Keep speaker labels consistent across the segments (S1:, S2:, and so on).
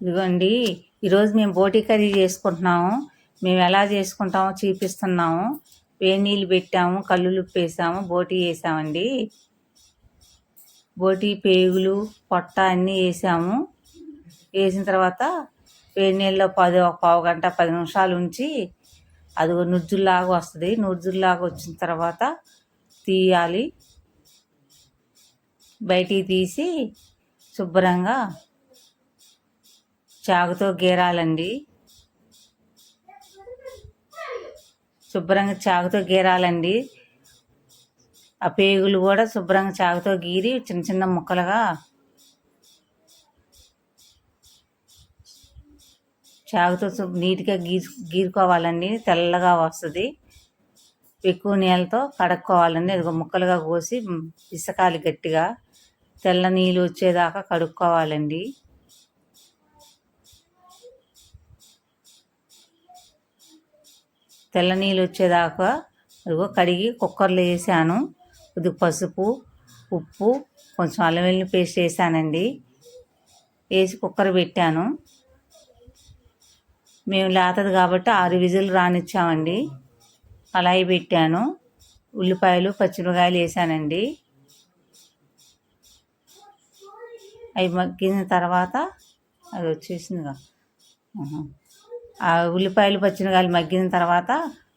S1: ఇదిగోండి, ఈరోజు మేము బోటి కర్రీ చేసుకుంటున్నాము. మేము ఎలా చేసుకుంటామో చూపిస్తున్నాము. వేడి నీళ్ళు పెట్టాము, కల్లులుప్పు వేసాము, బోటి వేసామండి. బోటి పేగులు పొట్ట అన్నీ వేసాము. వేసిన తర్వాత వేడి నీళ్ళలో ఒక పావు గంట 10 నిమిషాలు ఉంచి అది నుజ్జుల్లాగా వస్తుంది. నుజ్జుల్లాగా వచ్చిన తర్వాత తీయాలి. బయటికి తీసి శుభ్రంగా చాకుతో గీరాలండి. శుభ్రంగా చాకుతో గీరాలండి. ఆ పేగులు కూడా శుభ్రంగా చాకుతో గీరి చిన్న చిన్న ముక్కలుగా చాకుతో నీట్గా గీరుకోవాలండి. తెల్లగా వస్తుంది. ఎక్కువ నీళ్ళతో కడుక్కోవాలండి. అది ముక్కలుగా కోసి పిసకాలి గట్టిగా. తెల్ల నీళ్ళు వచ్చేదాకా కడుక్కోవాలండి. తెల్ల నీళ్ళు వచ్చేదాకా అదిగో కడిగి కుక్కర్లో వేసాను. కొద్దిగా పసుపు, ఉప్పు, కొంచెం అల్లం వెల్లుల్లి పేస్ట్ వేసానండి. వేసి కుక్కర్ పెట్టాను. మేము లేతది కాబట్టి 6 విజిల్ రానిచ్చామండి. కళాయి పెట్టాను. ఉల్లిపాయలు, పచ్చిమిరకాయలు వేసానండి. అవి మగ్గిన తర్వాత అది వచ్చేసిందిగా. ఆ ఉల్లిపాయలు, పచ్చిమిరకాయలు మగ్గిన తర్వాత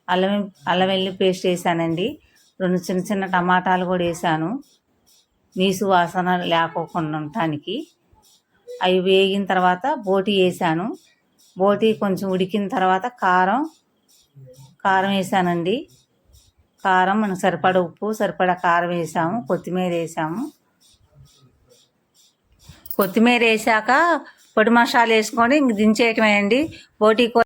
S1: అల్లం వెల్లుల్లి పేస్ట్ వేసానండి. 2 చిన్న చిన్న టమాటాలు కూడా వేసాను, నీసు వాసన లేకోకుండా ఉండటానికి. అవి వేగిన తర్వాత బోటి వేసాను. బోటి కొంచెం ఉడికిన తర్వాత కారం వేసానండి. కారం మనకు సరిపడ ఉప్పు, సరిపడ కారం వేసాము. కొత్తిమీర వేసాము. కొత్తిమీర వేసాక పొడి మసాలా వేసుకొని ఇంక దించేయటమేనండి. బోటి కూర